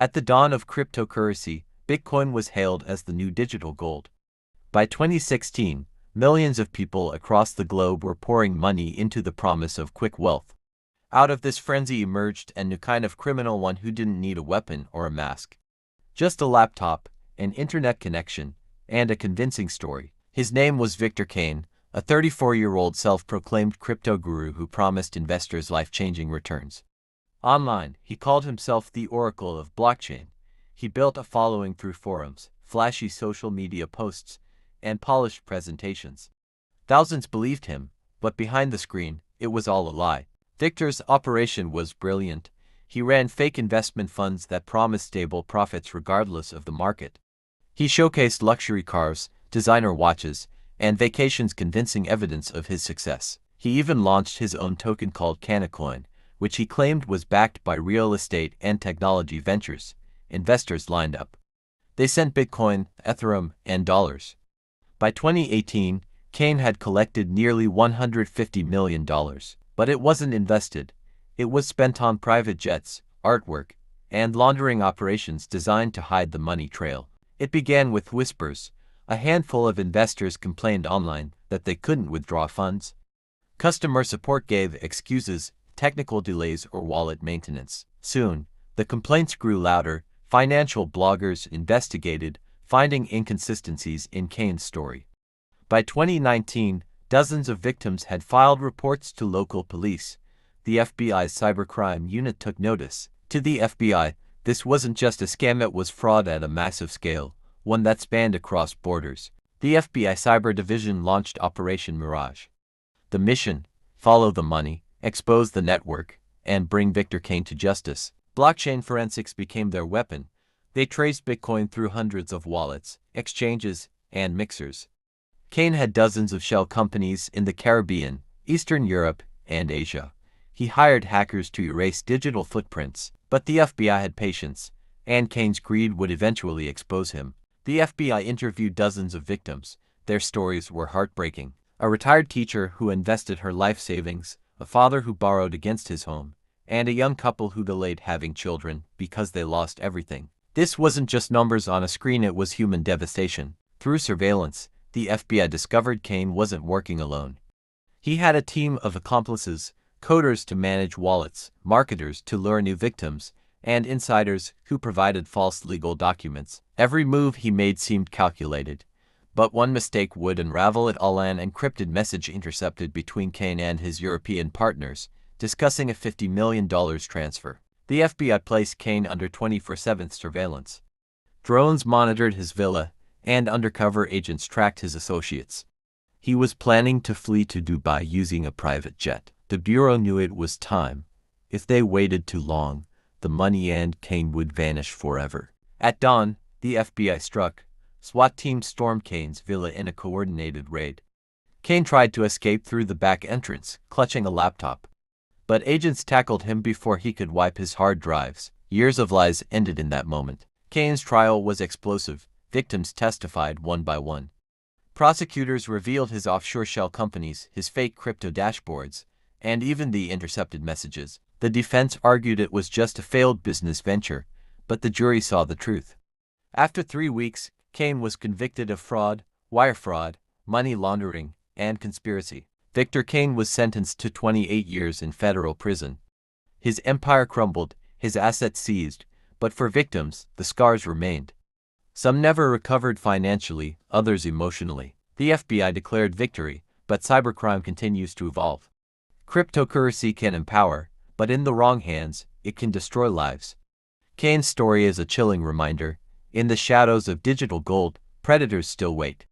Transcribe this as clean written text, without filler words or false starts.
At the dawn of cryptocurrency, Bitcoin was hailed as the new digital gold. By 2016, millions of people across the globe were pouring money into the promise of quick wealth. Out of this frenzy emerged a new kind of criminal, one who didn't need a weapon or a mask. Just a laptop, an internet connection, and a convincing story. His name was Victor Kane, a 34-year-old self-proclaimed crypto guru who promised investors life-changing returns. Online, he called himself the Oracle of Blockchain. He built a following through forums, flashy social media posts, and polished presentations. Thousands believed him, but behind the screen, it was all a lie. Victor's operation was brilliant. He ran fake investment funds that promised stable profits regardless of the market. He showcased luxury cars, designer watches, and vacations, convincing evidence of his success. He even launched his own token called Canacoin, which he claimed was backed by real estate and technology ventures. Investors lined up. They sent Bitcoin, Ethereum, and dollars. By 2018, Kane had collected nearly $150 million, but it wasn't invested. It was spent on private jets, artwork, and laundering operations designed to hide the money trail. It began with whispers. A handful of investors complained online that they couldn't withdraw funds. Customer support gave excuses, technical delays, or wallet maintenance. Soon, the complaints grew louder. Financial bloggers investigated, finding inconsistencies in Kane's story. By 2019, dozens of victims had filed reports to local police. The FBI's cybercrime unit took notice. To the FBI, this wasn't just a scam, it was fraud at a massive scale, one that spanned across borders. The FBI Cyber Division launched Operation Mirage. The mission: follow the money, expose the network, and bring Victor Kane to justice. Blockchain forensics became their weapon. They traced Bitcoin through hundreds of wallets, exchanges, and mixers. Kane had dozens of shell companies in the Caribbean, Eastern Europe, and Asia. He hired hackers to erase digital footprints, but the FBI had patience, and Kane's greed would eventually expose him. The FBI interviewed dozens of victims. Their stories were heartbreaking. A retired teacher who invested her life savings, a father who borrowed against his home, and a young couple who delayed having children because they lost everything. This wasn't just numbers on a screen, it was human devastation. Through surveillance, the FBI discovered Kane wasn't working alone. He had a team of accomplices, coders to manage wallets, marketers to lure new victims, and insiders who provided false legal documents. Every move he made seemed calculated. But one mistake would unravel it all: an encrypted message intercepted between Kane and his European partners, discussing a $50 million transfer. The FBI placed Kane under 24/7 surveillance. Drones monitored his villa, and undercover agents tracked his associates. He was planning to flee to Dubai using a private jet. The Bureau knew it was time. If they waited too long, the money and Kane would vanish forever. At dawn, the FBI struck. SWAT teams stormed Kane's villa in a coordinated raid. Kane tried to escape through the back entrance, clutching a laptop. But agents tackled him before he could wipe his hard drives. Years of lies ended in that moment. Kane's trial was explosive. Victims testified one by one. Prosecutors revealed his offshore shell companies, his fake crypto dashboards, and even the intercepted messages. The defense argued it was just a failed business venture, but the jury saw the truth. After 3 weeks, Kane was convicted of fraud, wire fraud, money laundering, and conspiracy. Victor Kane was sentenced to 28 years in federal prison. His empire crumbled, his assets seized, but for victims, the scars remained. Some never recovered financially, others emotionally. The FBI declared victory, but cybercrime continues to evolve. Cryptocurrency can empower, but in the wrong hands, it can destroy lives. Kane's story is a chilling reminder. In the shadows of digital gold, predators still wait.